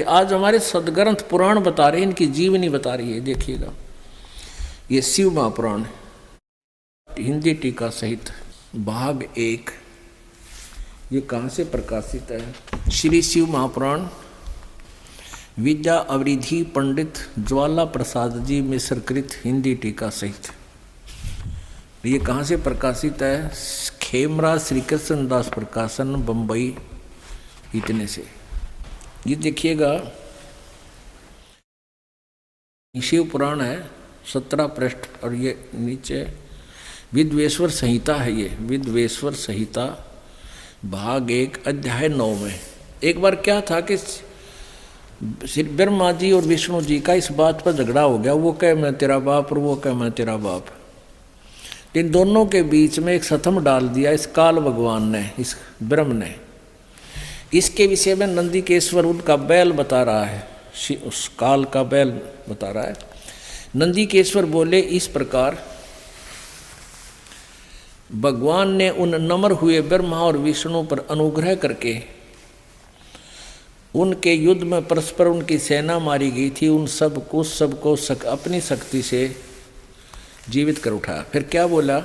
आज हमारे सदग्रंथ पुराण बता रहे हैं, इनकी जीवनी बता रही है। देखिएगा, ये शिव महापुराण हिंदी टीका सहित भाग 1, ये कहाँ से प्रकाशित है? श्री शिव महापुराण विद्या अवरिधि पंडित ज्वाला प्रसाद जी मिश्रकृत हिंदी टीका सहित। ये कहाँ से प्रकाशित है? खेमरा श्री कृष्ण दास प्रकाशन, बम्बई। इतने से ये देखिएगा, शिव पुराण है 17 पृष्ठ, और ये नीचे विद्वेश्वर संहिता है। ये विद्वेश्वर संहिता भाग 1 अध्याय 9 में एक बार क्या था कि श्री ब्रह्मा जी और विष्णु जी का इस बात पर झगड़ा हो गया। वो कहे मैं तेरा बाप और वो कहे मैं तेरा बाप। इन दोनों के बीच में एक सतम डाल दिया इस काल भगवान ने, इस ब्रह्म ने। इसके विषय में नंदीकेश्वर उनका बैल बता रहा है, उस काल का बैल बता रहा है। नंदीकेश्वर बोले इस प्रकार, भगवान ने उन नम्र हुए ब्रह्मा और विष्णु पर अनुग्रह करके उनके युद्ध में परस्पर उनकी सेना मारी गई थी, उन सबको अपनी शक्ति से जीवित कर उठाया। फिर क्या बोला?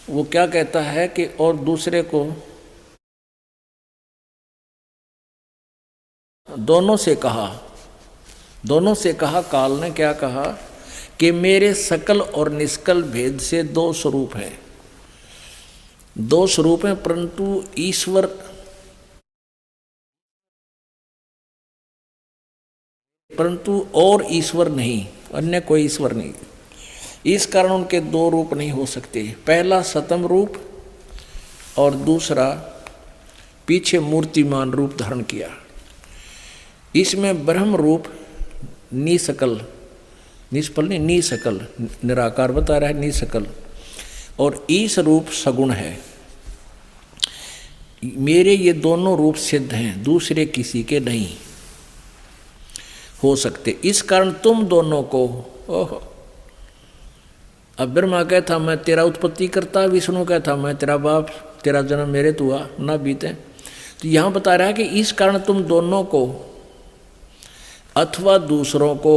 वो क्या कहता है कि और दूसरे को दोनों से कहा काल ने क्या कहा कि मेरे सकल और निष्कल भेद से दो स्वरूप हैं, परंतु ईश्वर और ईश्वर नहीं, अन्य कोई ईश्वर नहीं। इस कारण उनके दो रूप नहीं हो सकते। पहला सतम रूप और दूसरा पीछे मूर्तिमान रूप धारण किया। इसमें ब्रह्म रूप निसकल, निष्फल नहीं, निसकल निराकार बता रहा है, निसकल, और ईश रूप सगुण है। मेरे ये दोनों रूप सिद्ध हैं, दूसरे किसी के नहीं हो सकते। इस कारण तुम दोनों को, ओहो, अब ब्रह्मा कहता मैं तेरा उत्पत्ति करता, विष्णु कहता मैं तेरा बाप, तेरा जन्म मेरे तो हुआ ना बीते। तो यहाँ बता रहा है कि इस कारण तुम दोनों को अथवा दूसरों को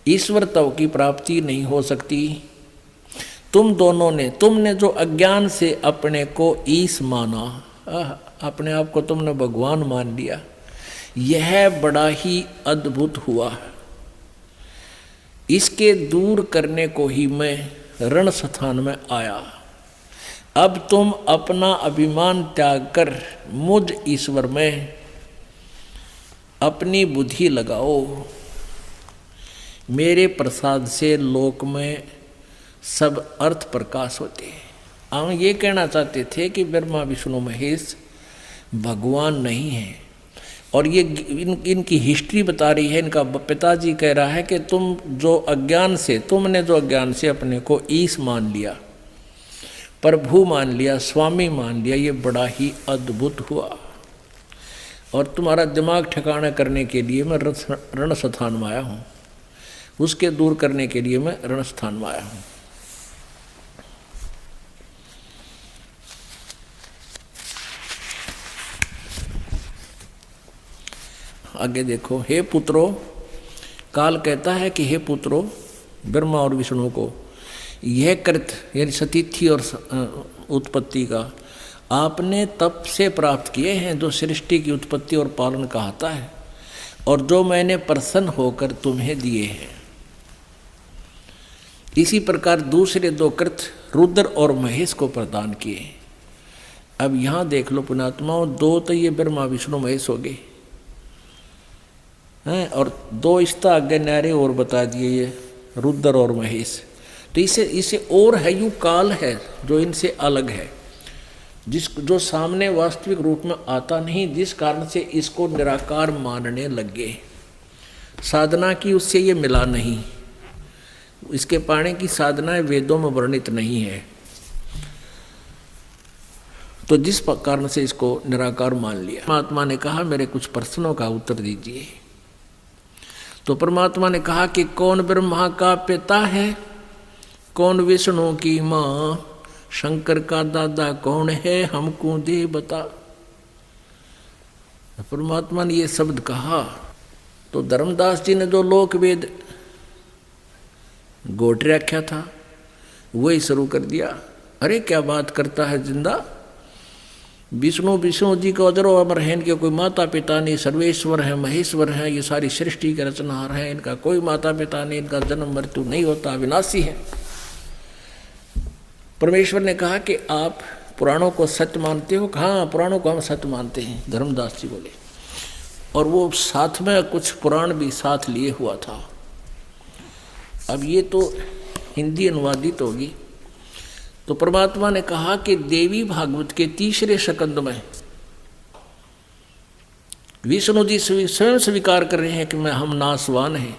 ईश्वरत्व की प्राप्ति नहीं हो सकती। तुमने जो अज्ञान से अपने को ईश माना, अपने आप को तुमने भगवान मान लिया, यह बड़ा ही अद्भुत हुआ। इसके दूर करने को ही मैं रण स्थान में आया। अब तुम अपना अभिमान त्याग कर मुझ ईश्वर में अपनी बुद्धि लगाओ। मेरे प्रसाद से लोक में सब अर्थ प्रकाश होते हैं। हम ये कहना चाहते थे कि ब्रह्मा विष्णु महेश भगवान नहीं है, और ये इनकी हिस्ट्री बता रही है। इनका पिताजी कह रहा है कि तुमने जो अज्ञान से अपने को ईश मान लिया, प्रभु मान लिया, स्वामी मान लिया, ये बड़ा ही अद्भुत हुआ। और तुम्हारा दिमाग ठिकाना करने के लिए मैं रण स्थान में आया हूँ, उसके दूर करने के लिए मैं रण स्थान में आया हूँ। आगे देखो, हे पुत्रो, काल कहता है कि हे पुत्रो, ब्रह्मा और विष्णु को, यह कृत यानी सतीथि और उत्पत्ति का आपने तप से प्राप्त किए हैं, जो सृष्टि की उत्पत्ति और पालन कहता है, और जो मैंने प्रसन्न होकर तुम्हें दिए हैं। इसी प्रकार दूसरे दो कृत रुद्र और महेश को प्रदान किए। अब यहाँ देख लो पुण्यात्माओं, दो तो ये ब्रह्मा विष्णु महेश हो गए हैं, और दो इसका आगे न्यारे और बता दिए, ये रुद्र और महेश। तो इसे और है, यू काल है जो इनसे अलग है, जो सामने वास्तविक रूप में आता नहीं, जिस कारण से इसको निराकार मानने लगे। साधना की उससे ये मिला नहीं, इसके पाने की साधना वेदों में वर्णित नहीं है, तो जिस कारण से इसको निराकार मान लिया। परमात्मा ने कहा मेरे कुछ प्रश्नों का उत्तर दीजिए। तो परमात्मा ने कहा कि कौन ब्रह्मा का पिता है, कौन विष्णु की माँ, शंकर का दादा कौन है, हमको दे बता। परमात्मा ने ये शब्द कहा तो धर्मदास जी ने जो लोक वेद गोट रखा था वही शुरू कर दिया। अरे क्या बात करता है जिंदा, विष्णु जी को अजरो अमर है, इनके कोई माता पिता नहीं, सर्वेश्वर है, महेश्वर है, ये सारी सृष्टि के रचनहार है, इनका कोई माता पिता नहीं, इनका जन्म मृत्यु नहीं होता, अविनाशी है। परमेश्वर ने कहा कि आप पुराणों को सत्य मानते हो? हाँ, पुराणों को हम सत्य मानते हैं, धर्मदास जी बोले। और वो साथ में कुछ पुराण भी साथ लिए हुआ था। अब ये तो हिंदी अनुवादित होगी। तो परमात्मा ने कहा कि देवी भागवत के तीसरे स्कंद में विष्णु जी स्वयं स्वीकार कर रहे हैं कि हम नासवान हैं।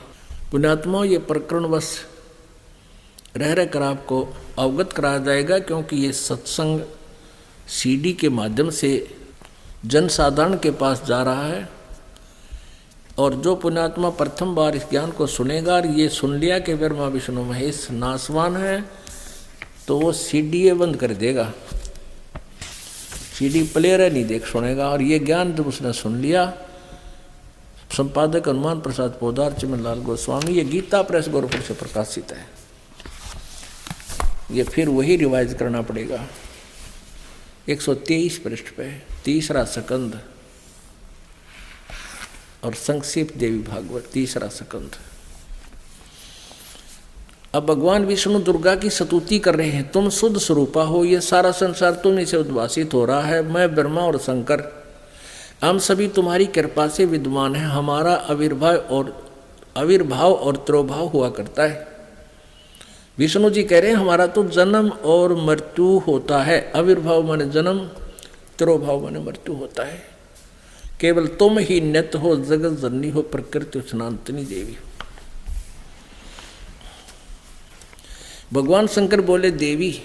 पुण्यात्मा, ये प्रकरणवश रह कर आपको अवगत कराया जाएगा, क्योंकि ये सत्संग सीडी के माध्यम से जनसाधारण के पास जा रहा है। और जो पुण्यात्मा प्रथम बार इस ज्ञान को सुनेगा और ये सुन लिया कि ब्रह्मा विष्णु महेश नासवान है, तो वो सीडी बंद कर देगा, सीडी प्लेयर नहीं देख सुनेगा। और ये ज्ञान जब उसने सुन लिया, संपादक हनुमान प्रसाद पोदार चिमनलाल गोस्वामी, ये गीता प्रेस गोरखपुर से प्रकाशित है। ये फिर वही रिवाइज करना पड़ेगा। 123 पृष्ठ पे तीसरा स्कंद और संक्षिप्त देवी भागवत तीसरा स्कंद। अब भगवान विष्णु दुर्गा की स्तुति कर रहे हैं, तुम शुद्ध स्वरूपा हो, ये सारा संसार तुम्हीं से उद्भासित हो रहा है। मैं ब्रह्मा और शंकर हम सभी तुम्हारी कृपा से विद्वान हैं। हमारा आविर्भाव और तिरोभाव हुआ करता है। विष्णु जी कह रहे हैं हमारा तो जन्म और मृत्यु होता है। आविर्भाव माने जन्म, तिरोभाव माने मृत्यु होता है। केवल तुम ही नित्य हो, जगत जननी हो, प्रकृति सनातनी देवी हो। भगवान शंकर बोले, देवी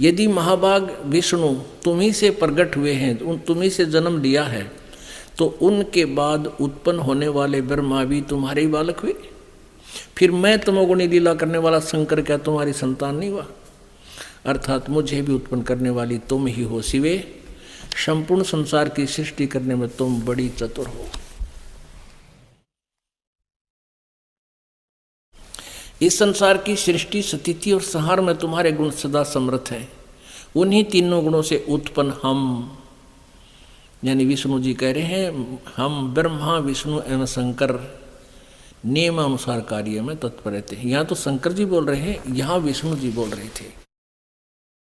यदि महाभाग विष्णु तुम्ही से प्रकट हुए हैं, तुम्ही से जन्म लिया है, तो उनके बाद उत्पन्न होने वाले ब्रह्मा भी तुम्हारे ही बालक हुए। फिर मैं तमोगुणी लीला करने वाला शंकर क्या तुम्हारी संतान नहीं हुआ? अर्थात मुझे भी उत्पन्न करने वाली तुम ही हो शिवे। संपूर्ण संसार की सृष्टि करने में तुम बड़ी चतुर हो। इस संसार की सृष्टि, स्थिति और संहार में तुम्हारे गुण सदा समर्थ हैं। उन्हीं तीनों गुणों से उत्पन्न हम, यानी विष्णु जी कह रहे हैं, हम ब्रह्मा विष्णु एवं शंकर नियमानुसार कार्य में तत्पर रहते हैं। यहाँ तो शंकर जी बोल रहे हैं, यहाँ विष्णु जी बोल रहे थे।